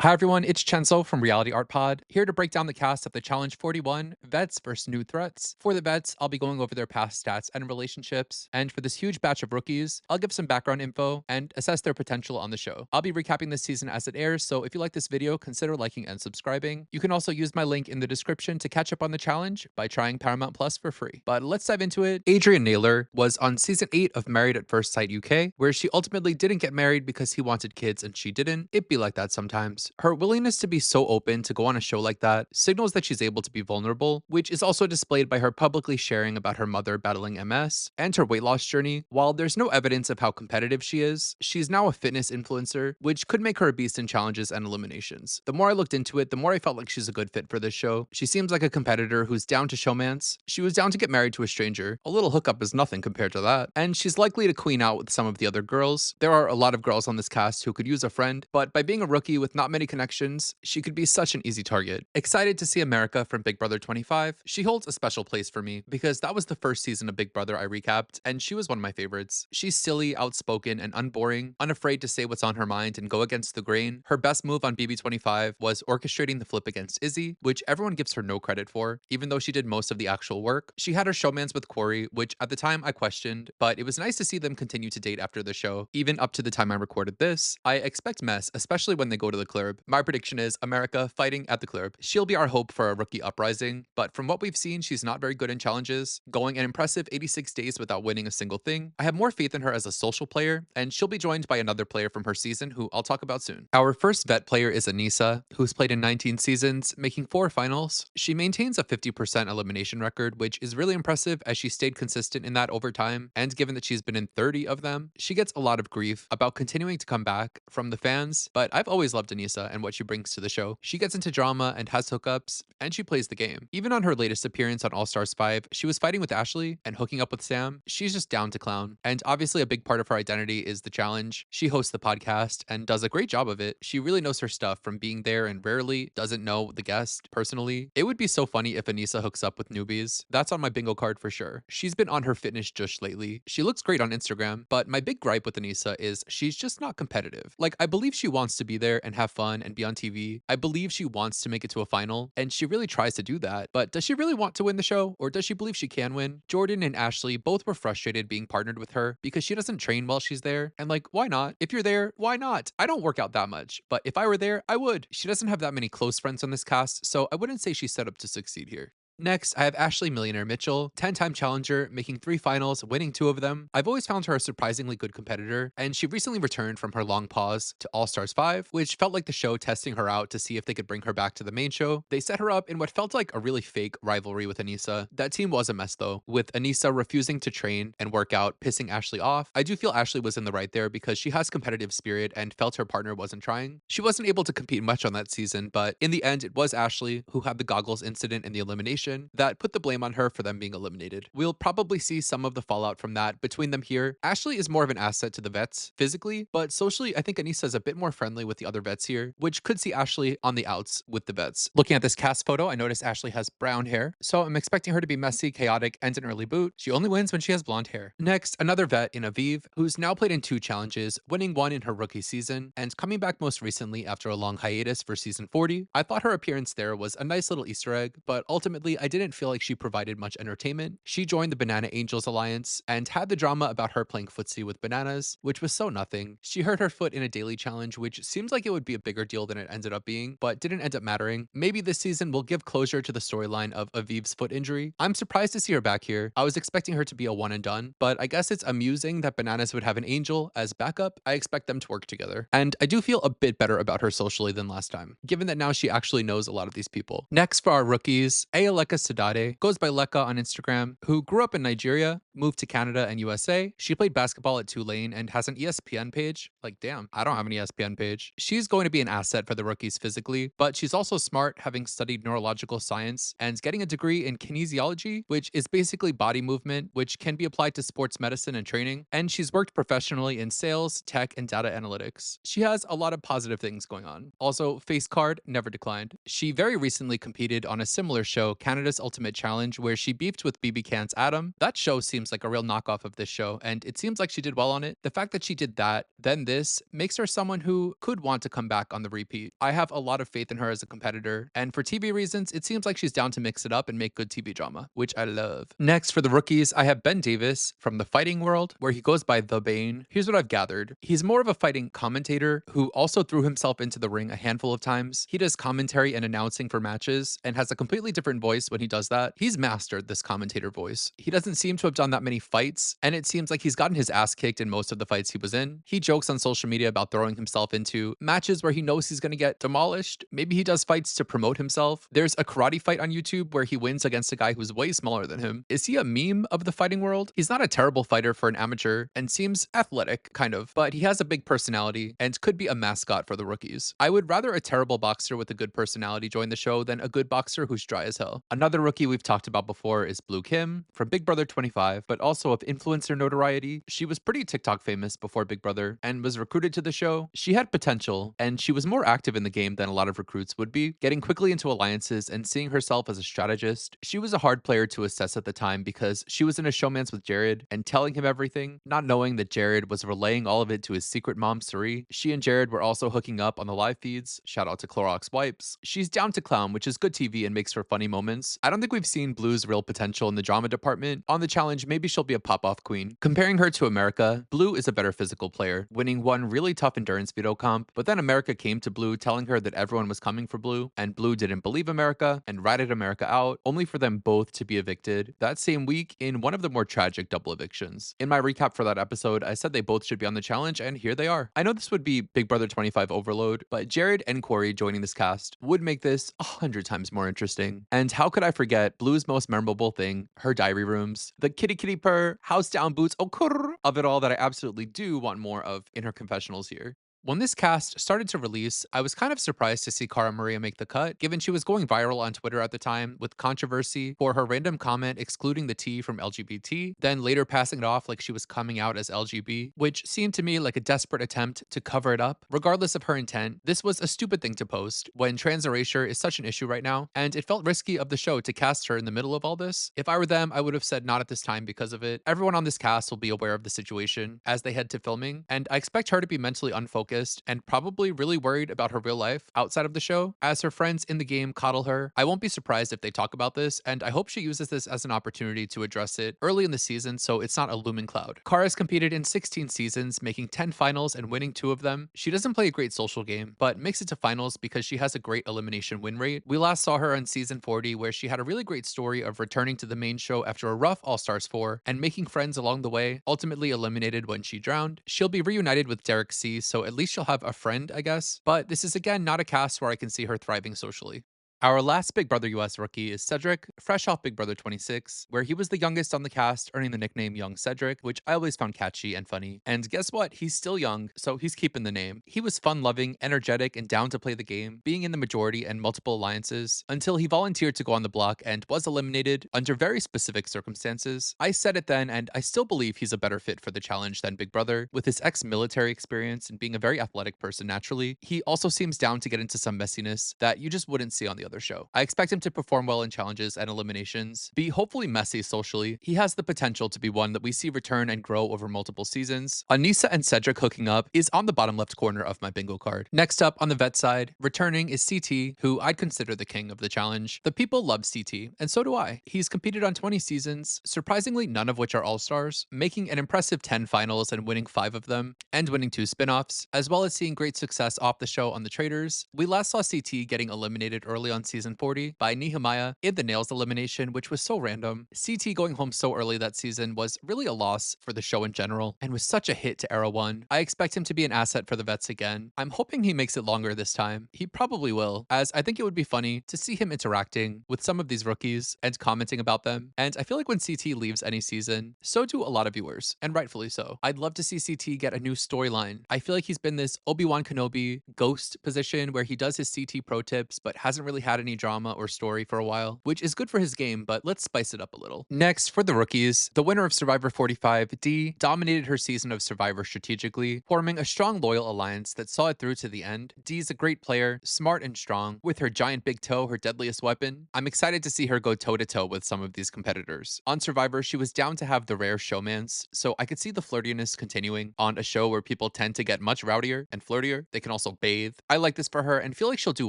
Hi everyone, it's Chenzo from Reality Art Pod, here to break down the cast of the Challenge 41 Vets vs. New Threats. For the vets, I'll be going over their past stats and relationships, and for this huge batch of rookies, I'll give some background info and assess their potential on the show. I'll be recapping this season as it airs, so if you like this video, consider liking and subscribing. You can also use my link in the description to catch up on the challenge by trying Paramount Plus for free. But let's dive into it. Adrien Naylor was on season 8 of Married at First Sight UK, where she ultimately didn't get married because he wanted kids and she didn't. It'd be like that sometimes. Her willingness to be so open to go on a show like that signals that she's able to be vulnerable, which is also displayed by her publicly sharing about her mother battling MS and her weight loss journey. While there's no evidence of how competitive she is, she's now a fitness influencer, which could make her a beast in challenges and eliminations. The more I looked into it, the more I felt like she's a good fit for this show. She seems like a competitor who's down to showmance. She was down to get married to a stranger. A little hookup is nothing compared to that. And she's likely to queen out with some of the other girls. There are a lot of girls on this cast who could use a friend, but by being a rookie with not many connections, she could be such an easy target. Excited to see America from Big Brother 25. She holds a special place for me because that was the first season of Big Brother I recapped, and she was one of my favorites. She's silly, outspoken, and unboring, unafraid to say what's on her mind and go against the grain. Her best move on BB25 was orchestrating the flip against Izzy, which everyone gives her no credit for, even though she did most of the actual work. She had her showmance with Corey, which at the time I questioned, but it was nice to see them continue to date after the show, even up to the time I recorded this. I expect mess, especially when they go to the club. My prediction is America fighting at the club. She'll be our hope for a rookie uprising, but from what we've seen, she's not very good in challenges, going an impressive 86 days without winning a single thing. I have more faith in her as a social player, and she'll be joined by another player from her season who I'll talk about soon. Our first vet player is Anissa, who's played in 19 seasons, making 4 finals. She maintains a 50% elimination record, which is really impressive as she stayed consistent in that over time, and given that she's been in 30 of them, she gets a lot of grief about continuing to come back from the fans, but I've always loved Anissa and what she brings to the show. She gets into drama and has hookups, and she plays the game. Even on her latest appearance on All Stars 5, she was fighting with Ashley and hooking up with Sam. She's just down to clown. And obviously a big part of her identity is the challenge. She hosts the podcast and does a great job of it. She really knows her stuff from being there and rarely doesn't know the guest personally. It would be so funny if Anissa hooks up with newbies. That's on my bingo card for sure. She's been on her fitness just lately. She looks great on Instagram, but my big gripe with Anissa is she's just not competitive. Like, I believe she wants to be there and have fun and be on TV. I believe she wants to make it to a final, and she really tries to do that. But does she really want to win the show, or does she believe she can win? Jordan and Ashley both were frustrated being partnered with her because she doesn't train while she's there. And like, why not? If you're there, why not? I don't work out that much, but if I were there, I would. She doesn't have that many close friends on this cast, so I wouldn't say she's set up to succeed here. Next, I have Ashley Millionaire Mitchell, 10-time challenger, making 3 finals, winning 2 of them. I've always found her a surprisingly good competitor, and she recently returned from her long pause to All Stars 5, which felt like the show testing her out to see if they could bring her back to the main show. They set her up in what felt like a really fake rivalry with Anissa. That team was a mess though, with Anissa refusing to train and work out, pissing Ashley off. I do feel Ashley was in the right there because she has competitive spirit and felt her partner wasn't trying. She wasn't able to compete much on that season, but in the end, it was Ashley who had the goggles incident in the elimination that put the blame on her for them being eliminated. We'll probably see some of the fallout from that between them here. Ashley is more of an asset to the vets physically, but socially, I think Anissa is a bit more friendly with the other vets here, which could see Ashley on the outs with the vets. Looking at this cast photo, I noticed Ashley has brown hair, so I'm expecting her to be messy, chaotic, and an early boot. She only wins when she has blonde hair. Next, another vet in Aviv, who's now played in 2 challenges, winning 1 in her rookie season, and coming back most recently after a long hiatus for season 40. I thought her appearance there was a nice little Easter egg, but ultimately I didn't feel like she provided much entertainment. She joined the Banana Angels Alliance and had the drama about her playing footsie with bananas, which was so nothing. She hurt her foot in a daily challenge, which seems like it would be a bigger deal than it ended up being, but didn't end up mattering. Maybe this season will give closure to the storyline of Aviv's foot injury. I'm surprised to see her back here. I was expecting her to be a one and done, but I guess it's amusing that Bananas would have an angel as backup. I expect them to work together. And I do feel a bit better about her socially than last time, given that now she actually knows a lot of these people. Next for our rookies, Ayaleka Sadade, goes by Leka on Instagram, who grew up in Nigeria, moved to Canada and USA. She played basketball at Tulane and has an ESPN page. Like, damn, I don't have an ESPN page. She's going to be an asset for the rookies physically, but she's also smart, having studied neurological science and getting a degree in kinesiology, which is basically body movement, which can be applied to sports medicine and training. And she's worked professionally in sales, tech, and data analytics. She has a lot of positive things going on. Also, face card never declined. She very recently competed on a similar show, Canada Canada's Ultimate Challenge where she beefed with BB Can's Adam. That show seems like a real knockoff of this show, and it seems like she did well on it. The fact that she did that, then this, makes her someone who could want to come back on the repeat. I have a lot of faith in her as a competitor, and for TV reasons, it seems like she's down to mix it up and make good TV drama, which I love. Next, for the rookies, I have Ben Davis from the fighting world, where he goes by The Bane. Here's what I've gathered. He's more of a fighting commentator who also threw himself into the ring a handful of times. He does commentary and announcing for matches and has a completely different voice when he does that. He's mastered this commentator voice. He doesn't seem to have done that many fights, and it seems like he's gotten his ass kicked in most of the fights he was in. He jokes on social media about throwing himself into matches where he knows he's gonna get demolished. Maybe he does fights to promote himself. There's a karate fight on YouTube where he wins against a guy who's way smaller than him. Is he a meme of the fighting world? He's not a terrible fighter for an amateur and seems athletic, kind of, but he has a big personality and could be a mascot for the rookies. I would rather a terrible boxer with a good personality join the show than a good boxer who's dry as hell. Another rookie we've talked about before is Blue Kim from Big Brother 25, but also of influencer notoriety. She was pretty TikTok famous before Big Brother and was recruited to the show. She had potential, and she was more active in the game than a lot of recruits would be, getting quickly into alliances and seeing herself as a strategist. She was a hard player to assess at the time because she was in a showmance with Jared and telling him everything, not knowing that Jared was relaying all of it to his secret mom, Suri. She and Jared were also hooking up on the live feeds. Shout out to Clorox Wipes. She's down to clown, which is good TV and makes for funny moments. I don't think we've seen Blue's real potential in the drama department. On the challenge, maybe she'll be a pop-off queen. Comparing her to America, Blue is a better physical player, winning one really tough endurance veto comp, but then America came to Blue telling her that everyone was coming for Blue, and Blue didn't believe America and ratted America out, only for them both to be evicted that same week in one of the more tragic double evictions. In my recap for that episode, I said they both should be on the challenge, and here they are. I know this would be Big Brother 25 overload, but Jared and Corey joining this cast would make this 100 times more interesting. And how could I forget Blue's most memorable thing, her diary rooms, the kitty kitty purr, house down boots, oh kurr, of it all that I absolutely do want more of in her confessionals here. When this cast started to release, I was kind of surprised to see Cara Maria make the cut, given she was going viral on Twitter at the time with controversy for her random comment excluding the T from LGBT, then later passing it off like she was coming out as LGB, which seemed to me like a desperate attempt to cover it up. Regardless of her intent, this was a stupid thing to post when trans erasure is such an issue right now, and it felt risky of the show to cast her in the middle of all this. If I were them, I would have said not at this time because of it. Everyone on this cast will be aware of the situation as they head to filming, and I expect her to be mentally unfocused and probably really worried about her real life outside of the show. As her friends in the game coddle her, I won't be surprised if they talk about this, and I hope she uses this as an opportunity to address it early in the season so it's not a looming cloud. Cara's competed in 16 seasons, making 10 finals and winning 2 of them. She doesn't play a great social game, but makes it to finals because she has a great elimination win rate. We last saw her on season 40 where she had a really great story of returning to the main show after a rough All-Stars 4 and making friends along the way, ultimately eliminated when she drowned. She'll be reunited with Derek C, so at least she'll have a friend, I guess. But this is again not a cast where I can see her thriving socially. Our last Big Brother US rookie is Cedric, fresh off Big Brother 26, where he was the youngest on the cast, earning the nickname Young Cedric, which I always found catchy and funny. And guess what? He's still young, so he's keeping the name. He was fun-loving, energetic, and down to play the game, being in the majority and multiple alliances, until he volunteered to go on the block and was eliminated under very specific circumstances. I said it then, and I still believe he's a better fit for the challenge than Big Brother. With his ex-military experience and being a very athletic person naturally, he also seems down to get into some messiness that you just wouldn't see on the other show. I expect him to perform well in challenges and eliminations, be hopefully messy socially. He has the potential to be one that we see return and grow over multiple seasons. Anissa and Cedric hooking up is on the bottom left corner of my bingo card. Next up on the vet side, returning is CT, who I'd consider the king of the challenge. The people love CT, and so do I. He's competed on 20 seasons, surprisingly none of which are all-stars, making an impressive 10 finals and winning 5 of them, and winning 2 spin-offs, as well as seeing great success off the show on The Traitors. We last saw CT getting eliminated early on season 40 by Nehemiah in the Nails elimination, which was so random. CT going home so early that season was really a loss for the show in general, and was such a hit to Era 1. I expect him to be an asset for the vets again. I'm hoping he makes it longer this time. He probably will, as I think it would be funny to see him interacting with some of these rookies and commenting about them. And I feel like when CT leaves any season, so do a lot of viewers, and rightfully so. I'd love to see CT get a new storyline. I feel like he's been this Obi-Wan Kenobi ghost position where he does his CT pro tips, but hasn't really had any drama or story for a while, which is good for his game, but let's spice it up a little. Next, for the rookies, the winner of Survivor 45, Dee, dominated her season of Survivor strategically, forming a strong loyal alliance that saw it through to the end. Dee's a great player, smart and strong, with her giant big toe her deadliest weapon. I'm excited to see her go toe-to-toe with some of these competitors. On Survivor, she was down to have the rare showmance, so I could see the flirtiness continuing on a show where people tend to get much rowdier and flirtier. They can also bathe. I like this for her and feel like she'll do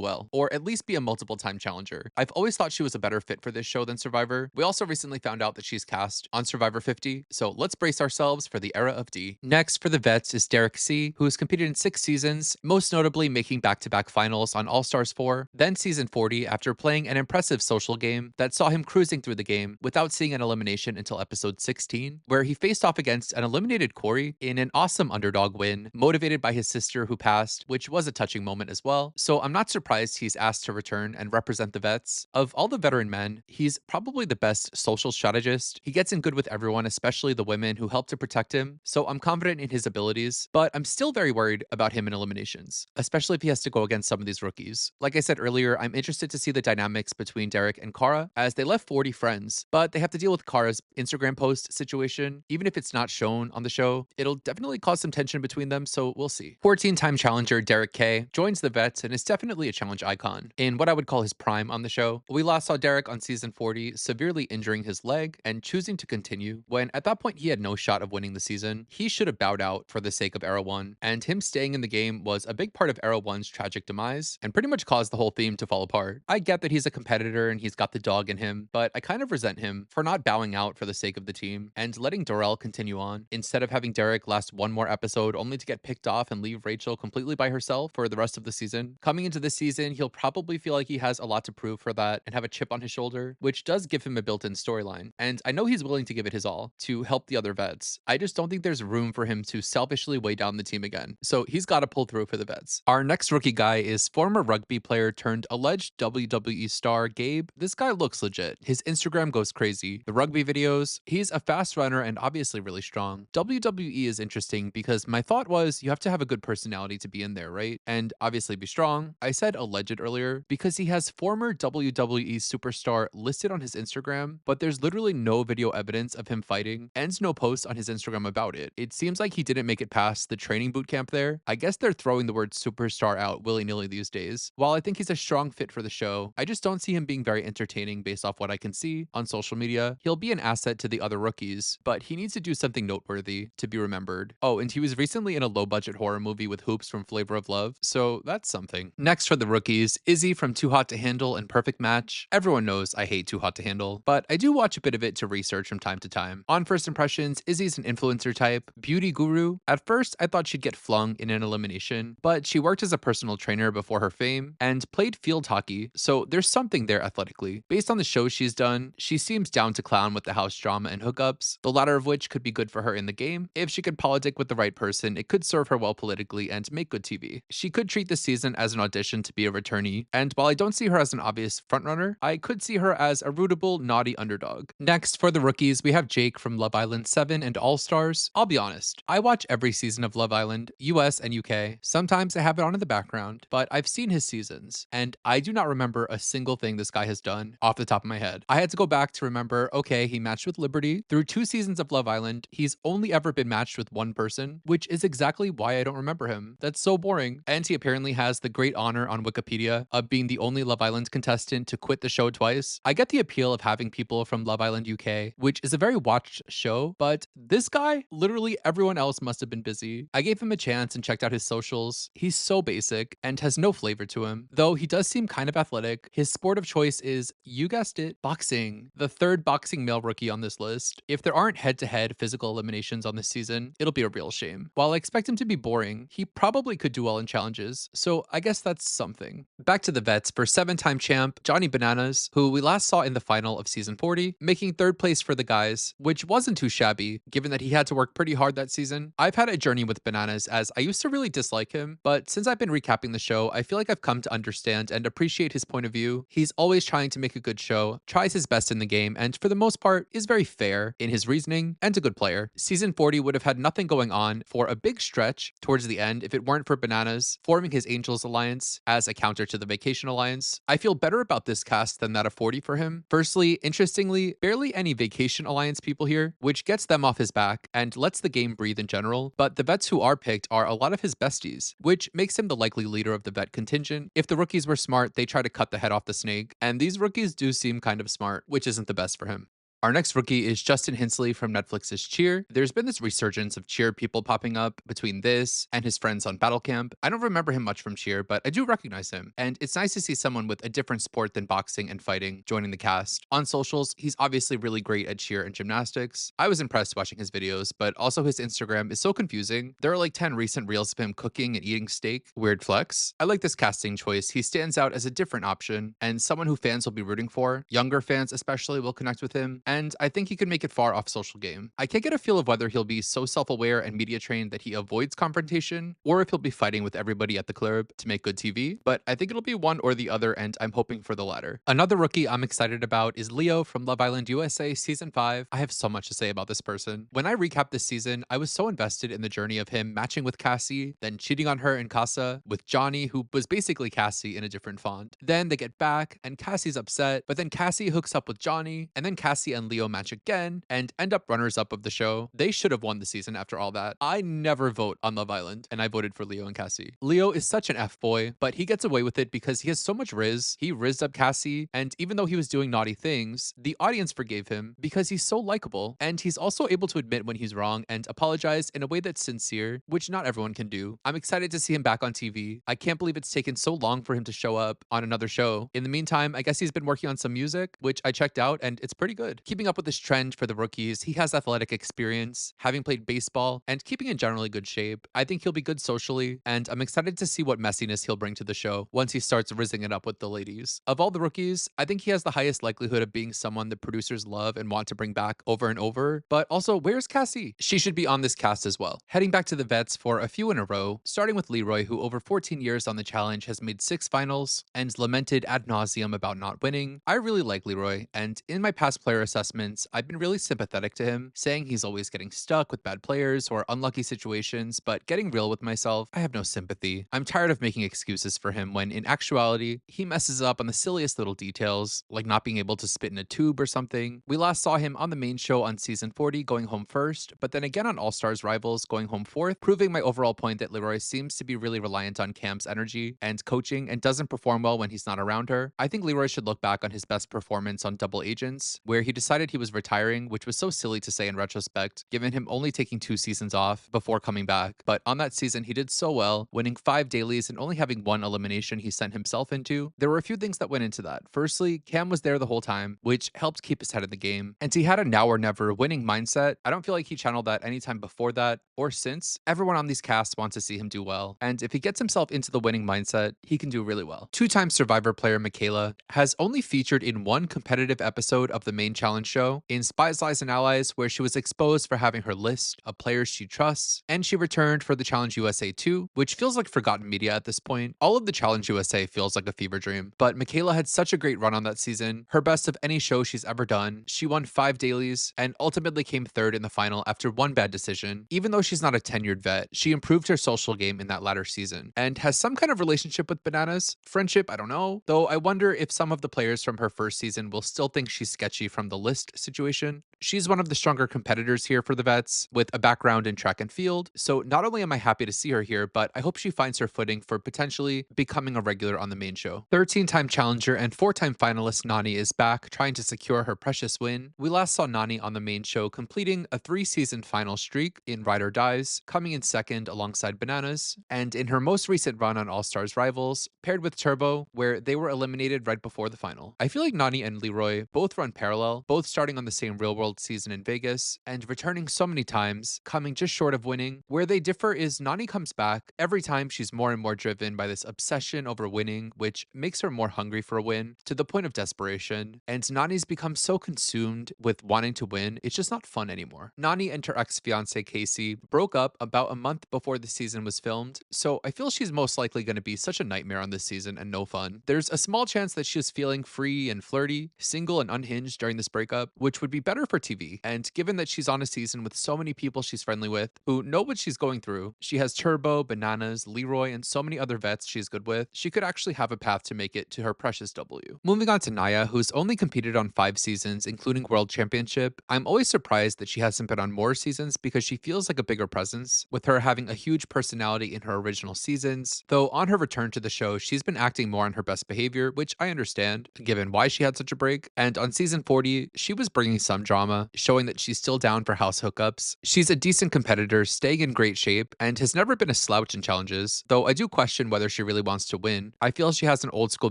well, or at least be a multiple-time challenger. I've always thought she was a better fit for this show than Survivor. We also recently found out that she's cast on Survivor 50, so let's brace ourselves for the era of Dee. Next for the vets is Derek C, who has competed in 6 seasons, most notably making back-to-back finals on All-Stars 4, then season 40 after playing an impressive social game that saw him cruising through the game without seeing an elimination until episode 16, where he faced off against an eliminated Corey in an awesome underdog win, motivated by his sister who passed, which was a touching moment as well. So I'm not surprised he's asked to return and represent the vets. Of all the veteran men, he's probably the best social strategist. He gets in good with everyone, especially the women who help to protect him, so I'm confident in his abilities, but I'm still very worried about him in eliminations, especially if he has to go against some of these rookies. Like I said earlier, I'm interested to see the dynamics between Derek and Cara, as they left 40 friends, but they have to deal with Cara's Instagram post situation. Even if it's not shown on the show, it'll definitely cause some tension between them, so we'll see. 14-time challenger Derek K joins the vets and is definitely a challenge icon in what I would call his prime on the show. We last saw Derek on season 40 severely injuring his leg and choosing to continue when at that point he had no shot of winning the season. He should have bowed out for the sake of Era 1, and him staying in the game was a big part of Era 1's tragic demise and pretty much caused the whole theme to fall apart. I get that he's a competitor and he's got the dog in him, but I kind of resent him for not bowing out for the sake of the team and letting Darrell continue on instead of having Derek last one more episode only to get picked off and leave Rachel completely by herself for the rest of the season. Coming into this season, he'll probably feel like he has a lot to prove for that and have a chip on his shoulder, which does give him a built-in storyline. And I know he's willing to give it his all to help the other vets. I just don't think there's room for him to selfishly weigh down the team again. So he's got to pull through for the vets. Our next rookie guy is former rugby player turned alleged WWE star Gabe. This guy looks legit. His Instagram goes crazy. The rugby videos, he's a fast runner and obviously really strong. WWE is interesting because my thought was you have to have a good personality to be in there, right? And obviously be strong. I said alleged earlier because he has former WWE superstar listed on his Instagram, but there's literally no video evidence of him fighting and no posts on his Instagram about it. It seems like he didn't make it past the training boot camp there. I guess they're throwing the word superstar out willy-nilly these days. While I think he's a strong fit for the show, I just don't see him being very entertaining based off what I can see on social media. He'll be an asset to the other rookies, but he needs to do something noteworthy to be remembered. Oh, and he was recently in a low-budget horror movie with Hoops from Flavor of Love, so that's something. Next for the rookies, Izzy from Too Hot to Handle and Perfect Match. Everyone knows I hate Too Hot to Handle, but I do watch a bit of it to research from time to time. On first impressions, Izzy's an influencer type, beauty guru. At first, I thought she'd get flung in an elimination, but she worked as a personal trainer before her fame and played field hockey, so there's something there athletically. Based on the shows she's done, she seems down to clown with the house drama and hookups, the latter of which could be good for her in the game. If she could politic with the right person, it could serve her well politically and make good TV. She could treat this season as an audition to be a returnee, and while I don't see her as an obvious frontrunner, I could see her as a rootable, naughty underdog. Next, for the rookies, we have Jake from Love Island 7 and All Stars. I'll be honest, I watch every season of Love Island, US and UK. Sometimes I have it on in the background, but I've seen his seasons, and I do not remember a single thing this guy has done off the top of my head. I had to go back to remember, okay, he matched with Liberty. Through 2 seasons of Love Island, he's only ever been matched with one person, which is exactly why I don't remember him. That's so boring. And he apparently has the great honor on Wikipedia of being the only Love Island contestant to quit the show twice. I get the appeal of having people from Love Island UK, which is a very watched show, but this guy, literally everyone else must have been busy. I gave him a chance and checked out his socials. He's so basic and has no flavor to him, though he does seem kind of athletic. His sport of choice is, you guessed it, boxing. The third boxing male rookie on this list. If there aren't head-to-head physical eliminations on this season, it'll be a real shame. While I expect him to be boring, he probably could do well in challenges, so I guess that's something. Back to the vets for 7-time champ Johnny Bananas, who we last saw in the final of season 40, making 3rd place for the guys, which wasn't too shabby, given that he had to work pretty hard that season. I've had a journey with Bananas, as I used to really dislike him, but since I've been recapping the show, I feel like I've come to understand and appreciate his point of view. He's always trying to make a good show, tries his best in the game, and for the most part, is very fair in his reasoning and a good player. Season 40 would have had nothing going on for a big stretch towards the end if it weren't for Bananas forming his Angels alliance as a counter to the Vacation alliance Alliance. I feel better about this cast than that of 40 for him. Firstly, interestingly, barely any Vacation Alliance people here, which gets them off his back and lets the game breathe in general, but the vets who are picked are a lot of his besties, which makes him the likely leader of the vet contingent. If the rookies were smart, they try to cut the head off the snake, and these rookies do seem kind of smart, which isn't the best for him. Our next rookie is Justin Hinsley from Netflix's Cheer. There's been this resurgence of Cheer people popping up between this and his friends on Battle Camp. I don't remember him much from Cheer, but I do recognize him, and it's nice to see someone with a different sport than boxing and fighting joining the cast. On socials, he's obviously really great at cheer and gymnastics. I was impressed watching his videos, but also his Instagram is so confusing. There are like 10 recent reels of him cooking and eating steak. Weird flex. I like this casting choice. He stands out as a different option and someone who fans will be rooting for. Younger fans especially will connect with him, and I think he could make it far off social game. I can't get a feel of whether he'll be so self-aware and media trained that he avoids confrontation, or if he'll be fighting with everybody at the club to make good TV, but I think it'll be one or the other, and I'm hoping for the latter. Another rookie I'm excited about is Leo from Love Island USA Season 5. I have so much to say about this person. When I recap this season, I was so invested in the journey of him matching with Cassie, then cheating on her in Casa with Johnny, who was basically Cassie in a different font. Then they get back, and Cassie's upset, but then Cassie hooks up with Johnny, and then Cassie and Leo match again and end up runners-up of the show. They should have won the season after all that. I never vote on Love Island, and I voted for Leo and Cassie. Leo is such an F-boy, but he gets away with it because he has so much riz. He rizzed up Cassie, and even though he was doing naughty things, the audience forgave him because he's so likable, and he's also able to admit when he's wrong and apologize in a way that's sincere, which not everyone can do. I'm excited to see him back on TV. I can't believe it's taken so long for him to show up on another show. In the meantime, I guess he's been working on some music, which I checked out, and it's pretty good. Keeping up with this trend for the rookies, he has athletic experience, having played baseball, and keeping in generally good shape. I think he'll be good socially, and I'm excited to see what messiness he'll bring to the show once he starts rizzing it up with the ladies. Of all the rookies, I think he has the highest likelihood of being someone the producers love and want to bring back over and over. But also, where's Cassie? She should be on this cast as well. Heading back to the vets for a few in a row, starting with Leroy, who over 14 years on the challenge has made 6 finals and lamented ad nauseum about not winning. I really like Leroy, and in my past player assessments, I've been really sympathetic to him, saying he's always getting stuck with bad players or unlucky situations, but getting real with myself, I have no sympathy. I'm tired of making excuses for him when in actuality, he messes up on the silliest little details, like not being able to spit in a tube or something. We last saw him on the main show on season 40 going home first, but then again on All Stars Rivals going home fourth, proving my overall point that Leroy seems to be really reliant on Cam's energy and coaching and doesn't perform well when he's not around her. I think Leroy should look back on his best performance on Double Agents, where he decided he was retiring, which was so silly to say in retrospect, given him only taking 2 seasons off before coming back. But on that season, he did so well, winning 5 dailies and only having 1 elimination he sent himself into. There were a few things that went into that. Firstly, Cam was there the whole time, which helped keep his head in the game, and he had a now or never winning mindset. I don't feel like he channeled that anytime before that or since. Everyone on these casts wants to see him do well, and if he gets himself into the winning mindset, he can do really well. 2-time Survivor player Michaela has only featured in 1 competitive episode of the main challenge show, in Spies, Lies, and Allies, where she was exposed for having her list of players she trusts, and she returned for the Challenge USA 2, which feels like forgotten media at this point. All of the Challenge USA feels like a fever dream, but Michaela had such a great run on that season, her best of any show she's ever done. She won 5 dailies, and ultimately came 3rd in the final after 1 bad decision. Even though she's not a tenured vet, she improved her social game in that latter season, and has some kind of relationship with Bananas. Friendship, I don't know, though I wonder if some of the players from her first season will still think she's sketchy from the list situation. She's one of the stronger competitors here for the vets, with a background in track and field, so not only am I happy to see her here, but I hope she finds her footing for potentially becoming a regular on the main show. 13-time challenger and 4-time finalist Nany is back, trying to secure her precious win. We last saw Nany on the main show completing a 3-season final streak in Ride or Dies, coming in 2nd alongside Bananas, and in her most recent run on All Stars Rivals, paired with Turbo, where they were eliminated right before the final. I feel like Nany and Leroy both run parallel, both starting on the same real world season in Vegas, and returning so many times, coming just short of winning. Where they differ is Nany comes back, every time she's more and more driven by this obsession over winning, which makes her more hungry for a win, to the point of desperation, and Nany's become so consumed with wanting to win, it's just not fun anymore. Nany and her ex-fiance Casey broke up about a month before the season was filmed, so I feel she's most likely going to be such a nightmare on this season and no fun. There's a small chance that she was feeling free and flirty, single and unhinged during this breakup, which would be better for TV. And given that she's on a season with so many people she's friendly with who know what she's going through, she has Turbo, Bananas, Leroy, and so many other vets she's good with, she could actually have a path to make it to her precious W. Moving on to Naya, who's only competed on 5 seasons, including World Championship, I'm always surprised that she hasn't been on more seasons because she feels like a bigger presence, with her having a huge personality in her original seasons. Though on her return to the show, she's been acting more on her best behavior, which I understand, given why she had such a break. And on season 40, she was bringing some drama, showing that she's still down for house hookups. She's a decent competitor, staying in great shape, and has never been a slouch in challenges, though I do question whether she really wants to win. I feel she has an old school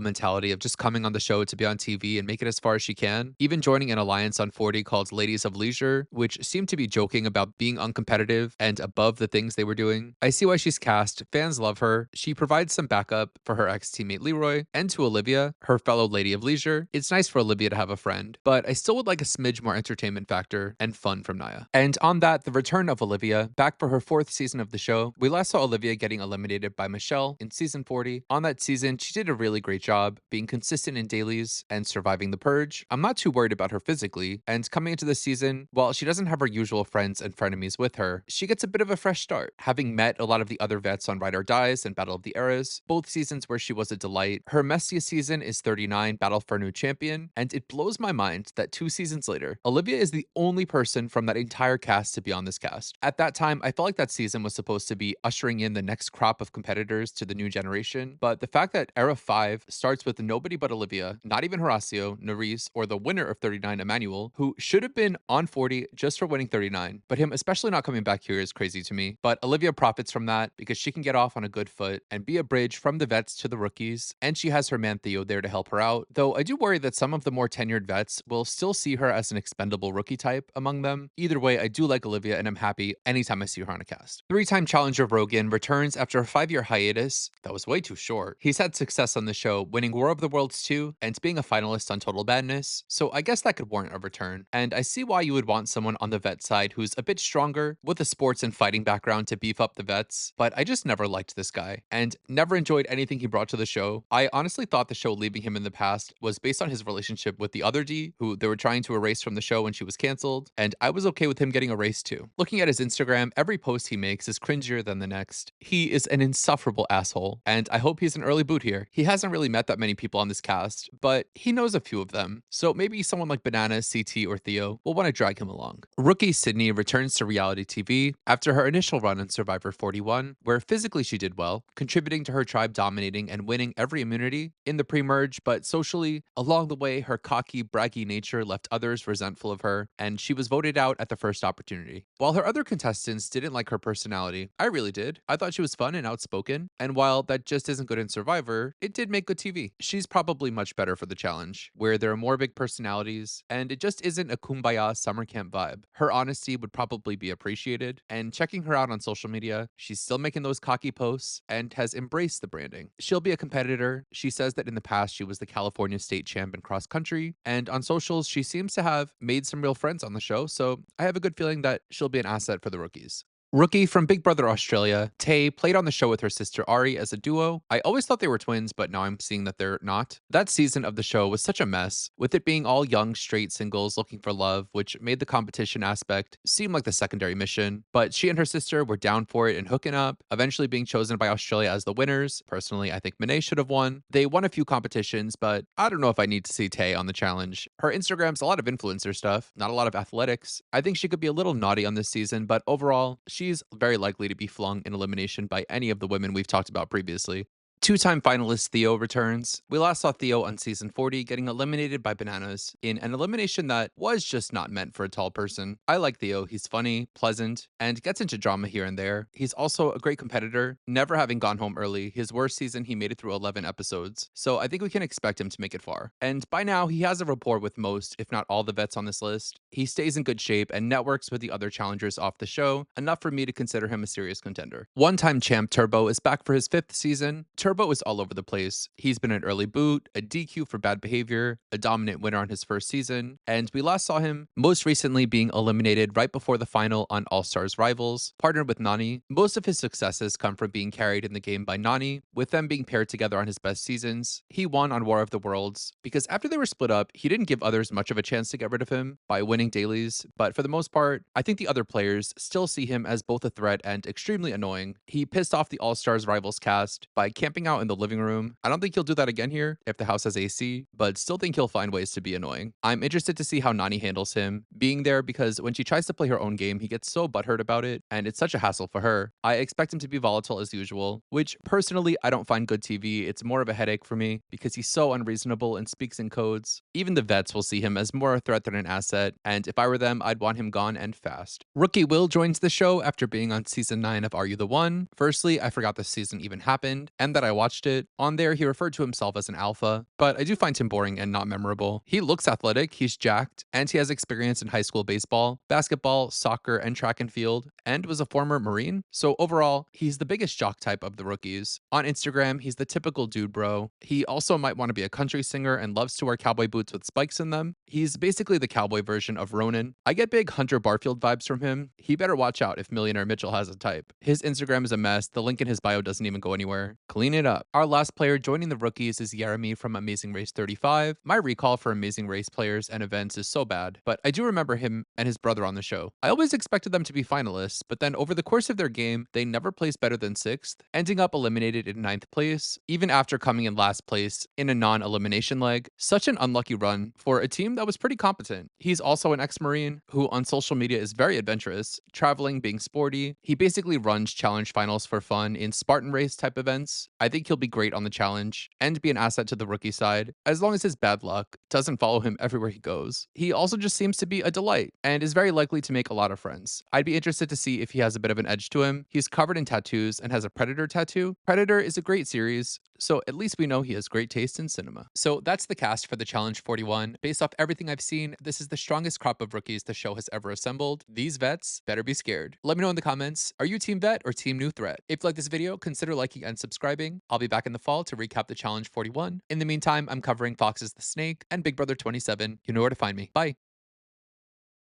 mentality of just coming on the show to be on TV and make it as far as she can, even joining an alliance on 40 called Ladies of Leisure, which seemed to be joking about being uncompetitive and above the things they were doing. I see why she's cast, fans love her, she provides some backup for her ex-teammate Leroy, and to Olivia, her fellow Lady of Leisure. It's nice for Olivia to have a friend, but I still would like a smidge more entertainment factor and fun from Naya. And on that, the return of Olivia, back for her 4th season of the show. We last saw Olivia getting eliminated by Michelle in season 40. On that season, she did a really great job, being consistent in dailies and surviving the purge. I'm not too worried about her physically, and coming into this season, while she doesn't have her usual friends and frenemies with her, she gets a bit of a fresh start, having met a lot of the other vets on Ride or Dies and Battle of the Eras, both seasons where she was a delight. Her messiest season is 39, Battle for a New Champion, and it blows my mind that 2 seasons later, Olivia is the only person from that entire cast to be on this cast. At that time, I felt like that season was supposed to be ushering in the next crop of competitors to the new generation, but the fact that Era 5 starts with nobody but Olivia, not even Horacio, Nerys, or the winner of 39, Emmanuel, who should have been on 40 just for winning 39, but him especially not coming back here is crazy to me. But Olivia profits from that because she can get off on a good foot and be a bridge from the vets to the rookies, and she has her man Theo there to help her out, though I do worry that some of the more tenured vets will still see her as an expendable rookie type among them. Either way, I do like Olivia and I'm happy anytime I see her on a cast. 3-time challenger Rogan returns after a 5-year hiatus. That was way too short. He's had success on the show, winning War of the Worlds 2 and being a finalist on Total Badness, so I guess that could warrant a return. And I see why you would want someone on the vet side who's a bit stronger with a sports and fighting background to beef up the vets, but I just never liked this guy and never enjoyed anything he brought to the show. I honestly thought the show leaving him in the past was based on his relationship with the other D, who they were trying to erase from the show when she was canceled, and I was okay with him getting erased too. Looking at his Instagram, every post he makes is cringier than the next. He is an insufferable asshole, and I hope he's an early boot here. He hasn't really met that many people on this cast, but he knows a few of them, so maybe someone like Bananas, CT, or Theo will want to drag him along. Rookie Sydney returns to reality TV after her initial run on Survivor 41, where physically she did well, contributing to her tribe dominating and winning every immunity in the pre-merge, but socially, along the way, her cocky, braggy nature left others resentful of her, and she was voted out at the first opportunity. While her other contestants didn't like her personality, I really did. I thought she was fun and outspoken, and while that just isn't good in Survivor, it did make good TV. She's probably much better for the challenge, where there are more big personalities, and it just isn't a kumbaya summer camp vibe. Her honesty would probably be appreciated, and checking her out on social media, she's still making those cocky posts and has embraced the branding. She'll be a competitor. She says that in the past she was the California state champ in cross country, and on socials she seems to have made some real friends on the show, so I have a good feeling that she'll be an asset for the rookies. Rookie from Big Brother Australia, Taye played on the show with her sister Ari as a duo. I always thought they were twins, but now I'm seeing that they're not. That season of the show was such a mess, with it being all young, straight singles looking for love, which made the competition aspect seem like the secondary mission. But she and her sister were down for it and hooking up, eventually being chosen by Australia as the winners. Personally, I think Monet should have won. They won a few competitions, but I don't know if I need to see Taye on the challenge. Her Instagram's a lot of influencer stuff, not a lot of athletics. I think she could be a little naughty on this season, but overall, she's very likely to be flung in elimination by any of the women we've talked about previously. 2-time finalist Theo returns. We last saw Theo on season 40 getting eliminated by Bananas in an elimination that was just not meant for a tall person. I like Theo. He's funny, pleasant, and gets into drama here and there. He's also a great competitor, never having gone home early. His worst season, he made it through 11 episodes. So I think we can expect him to make it far. And by now, he has a rapport with most, if not all the vets on this list. He stays in good shape and networks with the other challengers off the show, enough for me to consider him a serious contender. 1-time champ Turbo is back for his 5th season. Turbo is all over the place. He's been an early boot, a DQ for bad behavior, a dominant winner on his first season, and we last saw him most recently being eliminated right before the final on All Stars Rivals, partnered with Nani. Most of his successes come from being carried in the game by Nani, with them being paired together on his best seasons. He won on War of the Worlds because after they were split up, he didn't give others much of a chance to get rid of him by winning dailies, but for the most part, I think the other players still see him as both a threat and extremely annoying. He pissed off the All Stars Rivals cast by camping out in the living room. I don't think he'll do that again here if the house has AC, but still think he'll find ways to be annoying. I'm interested to see how Nani handles him being there because when she tries to play her own game, he gets so butthurt about it, and it's such a hassle for her. I expect him to be volatile as usual, which personally I don't find good TV. It's more of a headache for me because he's so unreasonable and speaks in codes. Even the vets will see him as more a threat than an asset, and if I were them, I'd want him gone and fast. Rookie Will joins the show after being on season 9 of Are You the One? Firstly, I forgot this season even happened, and that I watched it. On there, he referred to himself as an alpha, but I do find him boring and not memorable. He looks athletic, he's jacked, and he has experience in high school baseball, basketball, soccer, and track and field, and was a former Marine. So overall, he's the biggest jock type of the rookies. On Instagram, he's the typical dude bro. He also might want to be a country singer and loves to wear cowboy boots with spikes in them. He's basically the cowboy version of Ronan. I get big Hunter Barfield vibes from him. He better watch out if Millionaire Mitchell has a type. His Instagram is a mess. The link in his bio doesn't even go anywhere. Clean it up. Our last player joining the rookies is Jeremy from Amazing Race 35. My recall for Amazing Race players and events is so bad, but I do remember him and his brother on the show. I always expected them to be finalists, but then over the course of their game, they never placed better than 6th, ending up eliminated in 9th place, even after coming in last place in a non-elimination leg. Such an unlucky run for a team that was pretty competent. He's also an ex-Marine who on social media is very adventurous, traveling, being sporty. He basically runs challenge finals for fun in Spartan race type events. I think he'll be great on the challenge and be an asset to the rookie side, as long as his bad luck doesn't follow him everywhere he goes. He also just seems to be a delight and is very likely to make a lot of friends. I'd be interested to see if he has a bit of an edge to him. He's covered in tattoos and has a Predator tattoo. Predator is a great series, so at least we know he has great taste in cinema. So that's the cast for the Challenge 41. Based off everything I've seen, this is the strongest crop of rookies the show has ever assembled. These vets better be scared. Let me know in the comments, are you team vet or team new threat? If you like this video, consider liking and subscribing. I'll be back in the fall to recap the Challenge 41. In the meantime, I'm covering Fox's the Snake and Big Brother 27. You know where to find me. Bye.